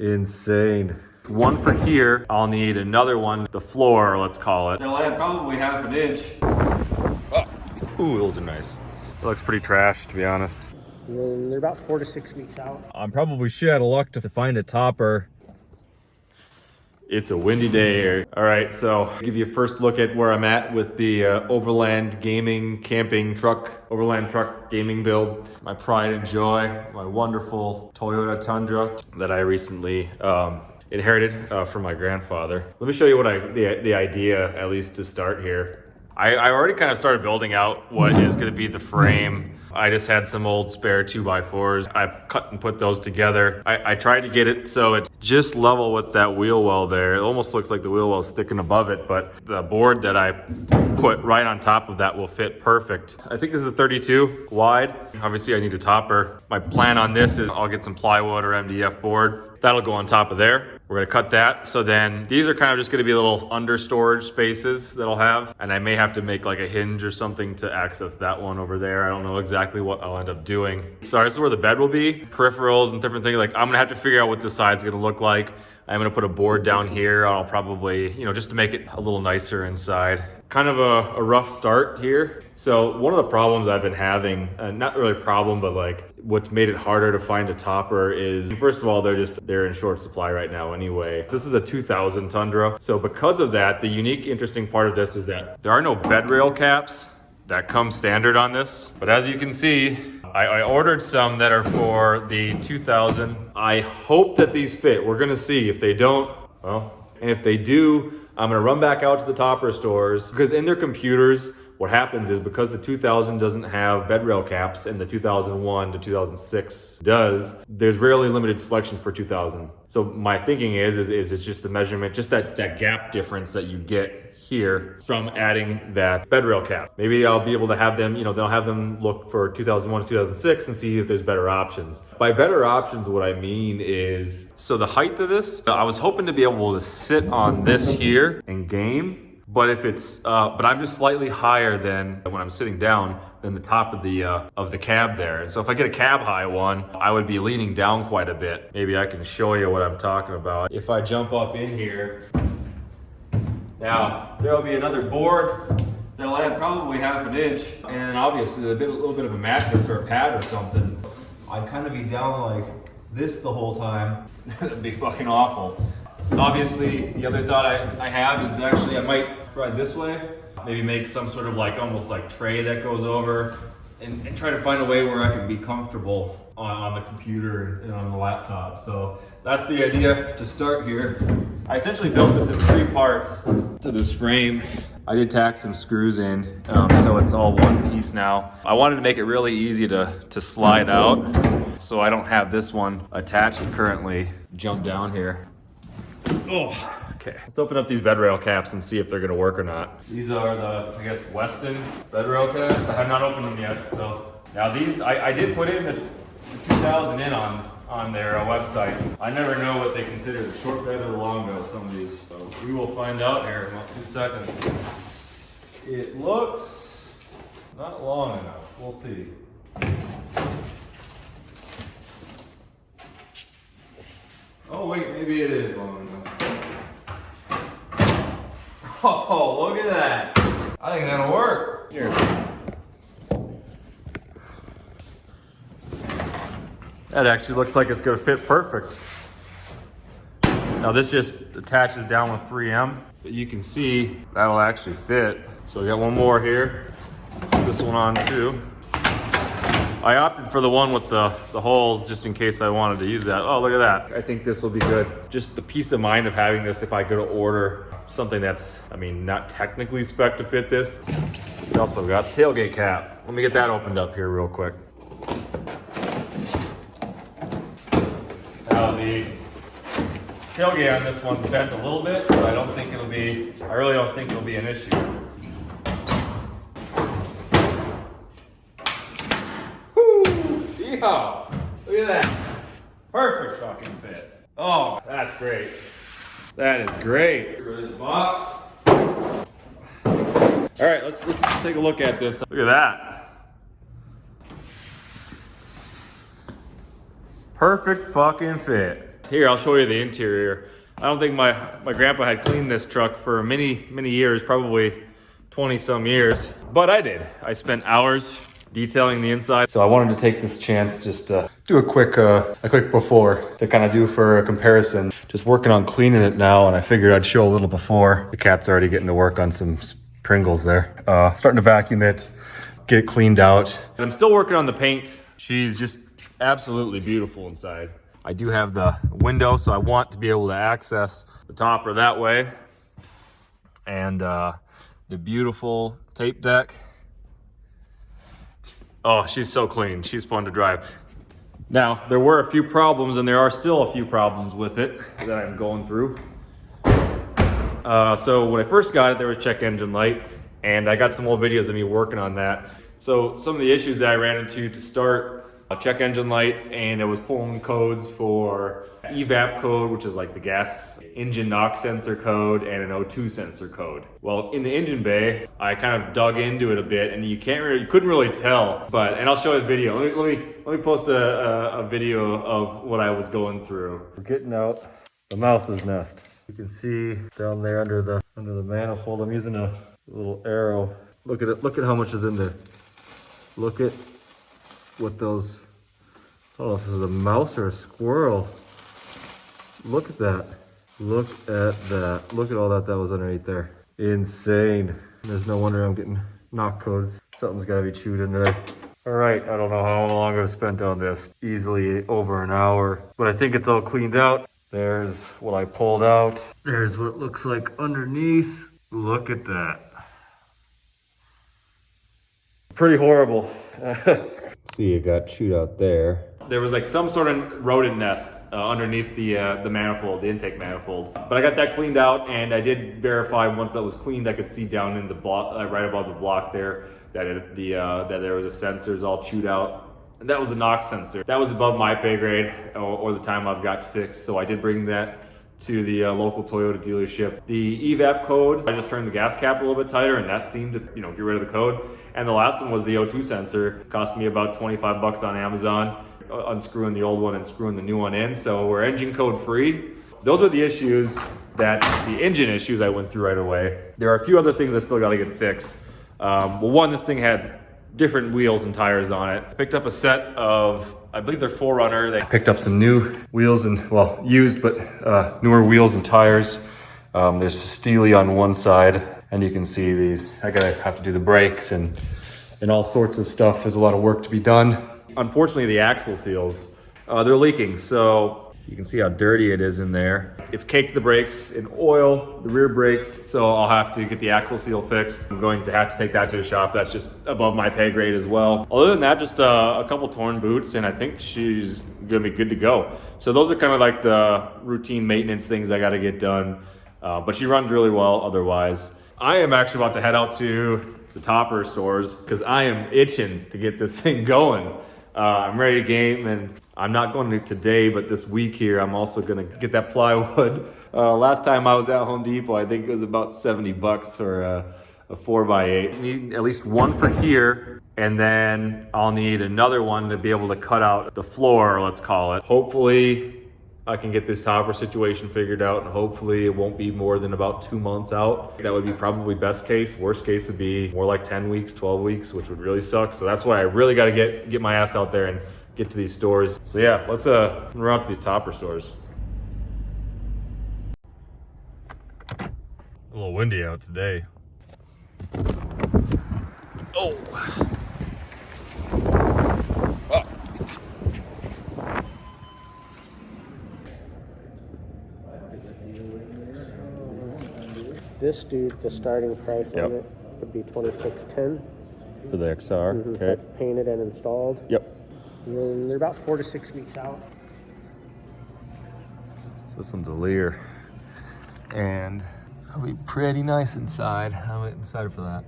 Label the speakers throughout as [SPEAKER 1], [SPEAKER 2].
[SPEAKER 1] insane. One for here. I'll need another one, the floor, let's call it. They'll add probably half an inch. Oh. Ooh, those are nice. It looks pretty trash, to be honest.
[SPEAKER 2] They're about 4 to 6 weeks out.
[SPEAKER 1] I'm probably shit out of luck to find a topper. It's a windy day here. All right, so I'll give you a first look at where I'm at with the overland gaming, camping truck, overland truck gaming build. My pride and joy, my wonderful Toyota Tundra that I recently inherited from my grandfather. Let me show you what the idea, at least to start here. I already kind of started building out what is gonna be the frame. I just had some old spare 2x4s. I cut and put those together. I tried to get it so it's just level with that wheel well there. It almost looks like the wheel well's sticking above it, but the board that I put right on top of that will fit perfect. I think this is a 32 wide. Obviously I need a topper. My plan on this is I'll get some plywood or MDF board. That'll go on top of there. We're gonna cut that. So then these are kind of just gonna be little under storage spaces that I'll have. And I may have to make like a hinge or something to access that one over there. I don't know exactly what I'll end up doing. So this is where the bed will be. Peripherals and different things. Like I'm gonna have to figure out what this side's gonna look like. I'm gonna put a board down here. I'll probably, just to make it a little nicer inside. Kind of a rough start here. So one of the problems I've been having, not really a problem, but like what's made it harder to find a topper is, first of all, they're in short supply right now anyway. This is a 2000 Tundra. So because of that, the unique, interesting part of this is that there are no bed rail caps that come standard on this. But as you can see, I ordered some that are for the 2000. I hope that these fit. We're gonna see. If they don't, well, and if they do, I'm gonna run back out to the topper stores because in their computers, what happens is because the 2000 doesn't have bed rail caps and the 2001 to 2006 does, there's rarely limited selection for 2000. So my thinking is it's just the measurement, just that gap difference that you get here from adding that bed rail cap. Maybe I'll be able to have them, they'll have them look for 2001 to 2006 and see if there's better options. By better options, what I mean is, so the height of this, I was hoping to be able to sit on this here and game. But if it's, but I'm just slightly higher than when I'm sitting down than the top of the cab there. And so if I get a cab high one, I would be leaning down quite a bit. Maybe I can show you what I'm talking about. If I jump up in here, now there'll be another board that'll add probably half an inch, and obviously a little bit of a mattress or a pad or something. I'd kind of be down like this the whole time. That'd be fucking awful. Obviously, the other thought I have is actually I might try this way. Maybe make some sort of like almost like tray that goes over and try to find a way where I can be comfortable on the computer and on the laptop. So that's the idea to start here. I essentially built this in 3 parts to this frame. I did tack some screws in, so it's all one piece now. I wanted to make it really easy to slide out, so I don't have this one attached currently. Jump down here. Oh, okay. Let's open up these bed rail caps and see if they're gonna work or not. These are the, I guess, Weston bed rail caps. I have not opened them yet. So now these, I did put in the 2000 in on their website. I never know what they consider the short bed or the long bed with some of these. So we will find out here in about 2 seconds. It looks not long enough. We'll see. Oh wait, maybe it is long enough. Oh, look at that. I think that'll work. Here. That actually looks like it's gonna fit perfect. Now this just attaches down with 3M, but you can see that'll actually fit. So we got one more here. Put this one on too. I opted for the one with the holes just in case I wanted to use that. Oh, look at that. I think this will be good. Just the peace of mind of having this if I go to order something that's, not technically spec to fit this. We also got the tailgate cap. Let me get that opened up here real quick. Now the tailgate on this one's bent a little bit, but I really don't think it'll be an issue. Oh, look at that. Perfect fucking fit. Oh, that's great. That is great. For this box. All right, let's take a look at this. Look at that. Perfect fucking fit. here, I'll show you the interior. I don't think my grandpa had cleaned this truck for many years, probably 20 some years, but I did. I spent hours detailing the inside. So I wanted to take this chance just to do a quick before to kind of do for a comparison. Just working on cleaning it now, and I figured I'd show a little before. The cat's already getting to work on some Pringles there. Starting to vacuum it, get it cleaned out. And I'm still working on the paint. She's just absolutely beautiful inside. I do have the window, so I want to be able to access the topper that way. And the beautiful tape deck. Oh, she's so clean. She's fun to drive. Now, there were a few problems, and there are still a few problems with it that I'm going through. So when I first got it, there was check engine light, and I got some old videos of me working on that. So some of the issues that I ran into to start, check engine light, and it was pulling codes for evap code, which is like the gas engine knock sensor code, and an O2 sensor code. Well, in the engine bay, I kind of dug into it a bit, and you couldn't really tell. And I'll show you a video. Let me post a video of what I was going through. We're getting out the mouse's nest. You can see down there under the manifold. I'm using a little arrow. Look at it. Look at how much is in there. Look at what those. Oh, if this is a mouse or a squirrel. Look at that. Look at that. Look at all that was underneath there. Insane. There's no wonder I'm getting knock codes. Something's got to be chewed in there. All right, I don't know how long I've spent on this. Easily over an hour, but I think it's all cleaned out. There's what I pulled out. There's what it looks like underneath. Look at that. Pretty horrible. See, it got chewed out there. There was like some sort of rodent nest underneath the manifold, the intake manifold. But I got that cleaned out, and I did verify once that was cleaned, I could see down in the block, right above the block there, that that there was a sensors all chewed out. And that was the knock sensor. That was above my pay grade or the time I've got fixed. So I did bring that to the local Toyota dealership. The evap code, I just turned the gas cap a little bit tighter, and that seemed to get rid of the code. And the last one was the O2 sensor. Cost me about 25 bucks on Amazon, unscrewing the old one and screwing the new one in. So we're engine code free. Those are the issues the engine issues I went through right away. There are a few other things I still gotta get fixed. Well, one, this thing had different wheels and tires on it. Picked up a set of, I believe they're 4Runner. They picked up some new wheels and, well, used, but newer wheels and tires. There's Steely on one side, and you can see these. I gotta have to do the brakes and all sorts of stuff. There's a lot of work to be done. Unfortunately, the axle seals, they're leaking. So you can see how dirty it is in there. It's caked the brakes in oil, the rear brakes, so I'll have to get the axle seal fixed. I'm going to have to take that to the shop. That's just above my pay grade as well. Other than that, just a couple torn boots, and I think she's gonna be good to go. So those are kind of like the routine maintenance things I gotta get done. But she runs really well otherwise. I am actually about to head out to the Topper stores because I am itching to get this thing going. I'm ready to game, and I'm not going to today, but this week here, I'm also gonna get that plywood. Last time I was at Home Depot, I think it was about 70 bucks for a 4x8. Need at least one for here, and then I'll need another one to be able to cut out the floor, let's call it. Hopefully, I can get this topper situation figured out, and hopefully it won't be more than about 2 months out. That would be probably best case. Worst case would be more like 10 weeks, 12 weeks, which would really suck. So that's why I really got to get my ass out there and get to these stores. So yeah, let's run up these topper stores. A little windy out today. Oh.
[SPEAKER 2] This dude, the starting price on it would be $26.10.
[SPEAKER 1] For the XR, okay.
[SPEAKER 2] That's painted and installed.
[SPEAKER 1] Yep.
[SPEAKER 2] And then they're about 4 to 6 weeks out.
[SPEAKER 1] So this one's a Lear, and it'll be pretty nice inside. I'm excited for that.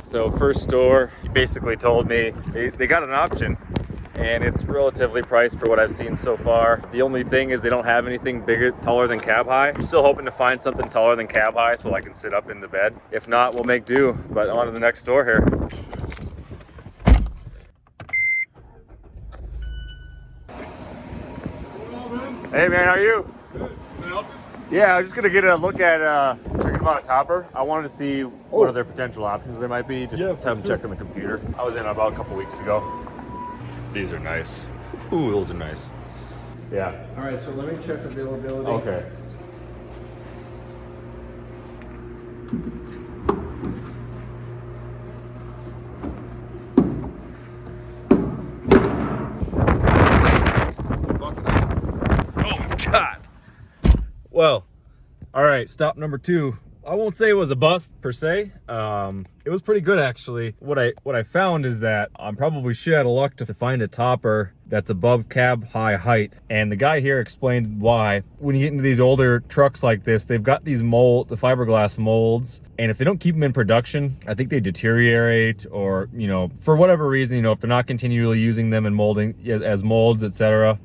[SPEAKER 1] So first store, he basically told me they got an option, and it's relatively priced for what I've seen so far. The only thing is they don't have anything bigger, taller than cab high. I'm still hoping to find something taller than cab high so I can sit up in the bed. If not, we'll make do, but on to the next store here. Hey man, how are you? Yeah, I was just gonna get a look at checking about a topper. I wanted to see what other potential options there might be. Just have them check on the computer. I was in about a couple weeks ago. These are nice. Ooh, those are nice. Yeah.
[SPEAKER 2] All right, so let me check availability.
[SPEAKER 1] Okay. Oh my God. Well, all right, stop number 2. I won't say it was a bust per se. It was pretty good actually. What I found is that I'm probably shit out of luck to find a topper that's above cab high height. And the guy here explained why. When you get into these older trucks like this, they've got these the fiberglass molds, and if they don't keep them in production, I think they deteriorate, or for whatever reason, if they're not continually using them and molding as molds, etc.,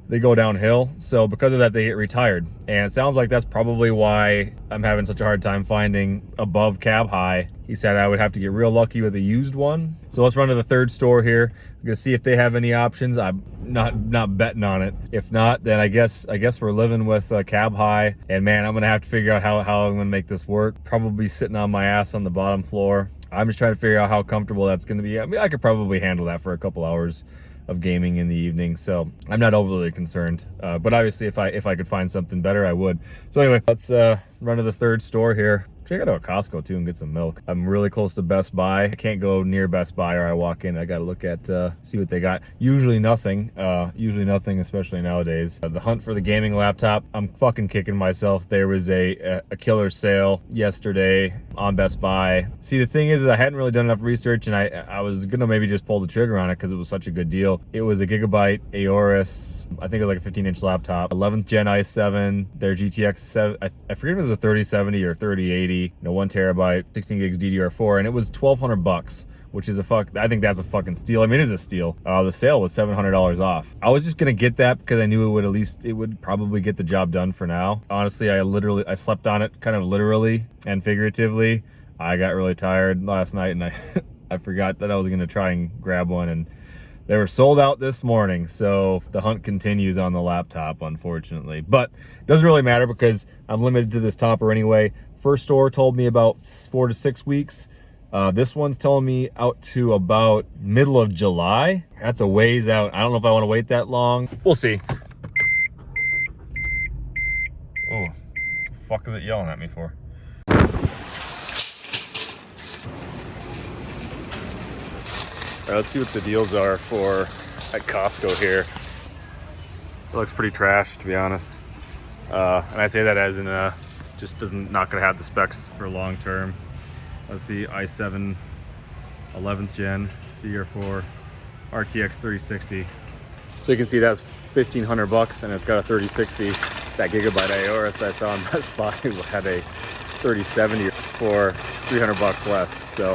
[SPEAKER 1] they go downhill. So because of that, they get retired. And it sounds like that's probably why I'm having such a hard time finding above cab high. He said I would have to get real lucky with a used one. So let's run to the third store here. I'm gonna see if they have any options. I'm not betting on it. If not, then I guess we're living with cab high. And man, I'm gonna have to figure out how I'm gonna make this work. Probably sitting on my ass on the bottom floor. I'm just trying to figure out how comfortable that's gonna be. I mean, I could probably handle that for a couple hours of gaming in the evening, so I'm not overly concerned, but obviously if I could find something better, I would. So anyway, let's run to the third store here. Actually, I gotta go to Costco too and get some milk. I'm really close to Best Buy. I can't go near Best Buy or I walk in. I gotta look at see what they got. Usually nothing, especially nowadays. The hunt for the gaming laptop, I'm fucking kicking myself. There was a killer sale yesterday on Best Buy. See, the thing is I hadn't really done enough research, and I was gonna maybe just pull the trigger on it because it was such a good deal. It was a Gigabyte Aorus, I think it was like a 15-inch laptop, 11th gen i7, their GTX 7, I forget if it was a 3070 or 3080, 1 terabyte, 16 gigs DDR4, and it was $1,200, which is I think that's a fucking steal. I mean, it is a steal. The sale was $700 off. I was just gonna get that because I knew it would probably get the job done for now. Honestly, I slept on it kind of literally and figuratively. I got really tired last night, and I forgot that I was gonna try and grab one, and they were sold out this morning. So the hunt continues on the laptop, unfortunately, but it doesn't really matter because I'm limited to this topper anyway. First store told me about 4 to 6 weeks. This one's telling me out to about middle of July. That's a ways out. I don't know if I want to wait that long. We'll see. Oh, the fuck is it yelling at me for? All right, let's see what the deals are at Costco here. It looks pretty trash, to be honest. And I say that as in just not gonna have the specs for long term. Let's see, i7 11th gen DDR4 RTX 3060. So you can see that's $1,500, and it's got a 3060. That Gigabyte Aorus I saw on Best Buy had a 3070 for $300 less. So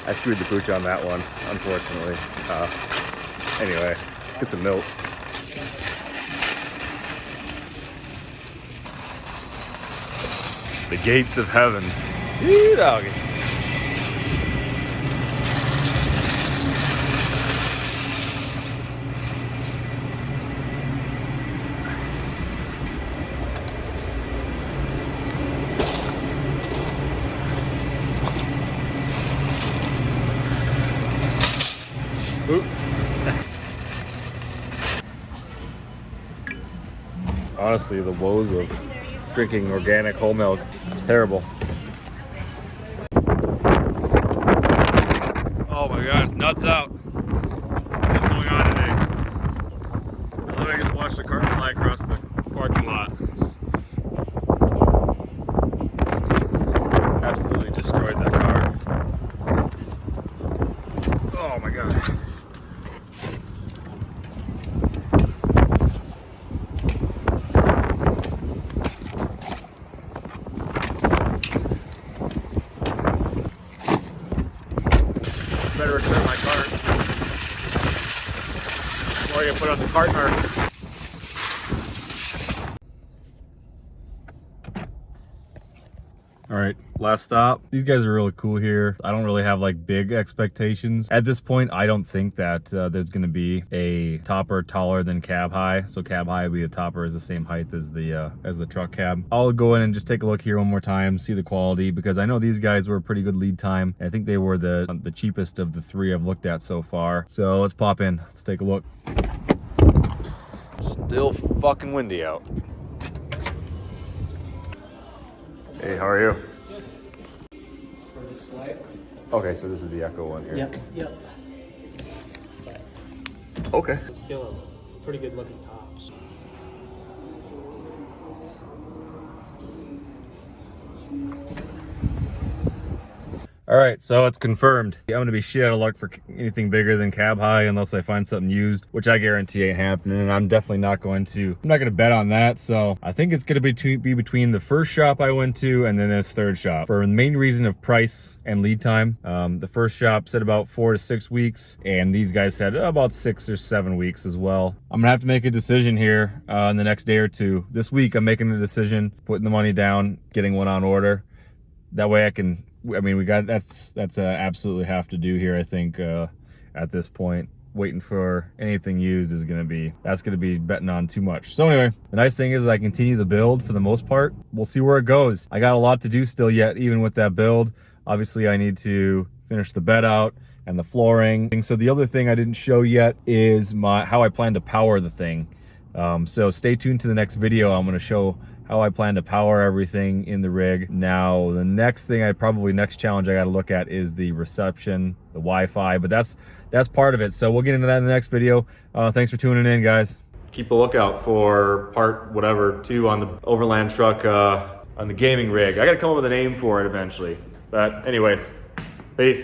[SPEAKER 1] I screwed the pooch on that one, unfortunately. Anyway, let's get some milk. The gates of heaven. Eee, doggy. Oop. Honestly, the woes of drinking organic whole milk, terrible. Oh my God, it's nuts out. What's going on today? I literally just watched a cart fly across the parking lot. Absolutely destroyed that car. Oh my God. Better return my cart before I get put on the cart marks. All right, last stop. These guys are really cool here. I don't really have like big expectations. At this point, I don't think that there's gonna be a topper taller than cab high. So cab high will be the topper is the same height as the truck cab. I'll go in and just take a look here one more time, see the quality, because I know these guys were a pretty good lead time. I think they were the cheapest of the three I've looked at so far. So let's pop in, let's take a look. Still fucking windy out. Hey, how are you?
[SPEAKER 2] For display.
[SPEAKER 1] Okay, so this is the Echo one here.
[SPEAKER 2] Yep.
[SPEAKER 1] Okay.
[SPEAKER 2] It's still a pretty good looking tops.
[SPEAKER 1] All right, so it's confirmed. I'm gonna be shit out of luck for anything bigger than cab high unless I find something used, which I guarantee ain't happening, and I'm definitely not going to. I'm not gonna bet on that, so I think it's gonna be between the first shop I went to and then this third shop. For the main reason of price and lead time. The first shop said about 4 to 6 weeks, and these guys said about 6 or 7 weeks as well. I'm gonna have to make a decision here in the next day or two. This week, I'm making a decision, putting the money down, getting one on order. That way we got that's absolutely have to do here. I think at this point, waiting for anything used is gonna be betting on too much. So anyway, the nice thing is I continue the build for the most part. We'll see where it goes. I got a lot to do still yet, even with that build. Obviously, I need to finish the bed out and the flooring. So the other thing I didn't show yet is how I plan to power the thing. So stay tuned to the next video. I'm gonna show how I plan to power everything in the rig. Now, the next thing next challenge I gotta look at is the reception, the Wi-Fi, but that's part of it. So we'll get into that in the next video. Thanks for tuning in, guys. Keep a lookout for part whatever 2 on the overland truck on the gaming rig. I gotta come up with a name for it eventually. But anyways, peace.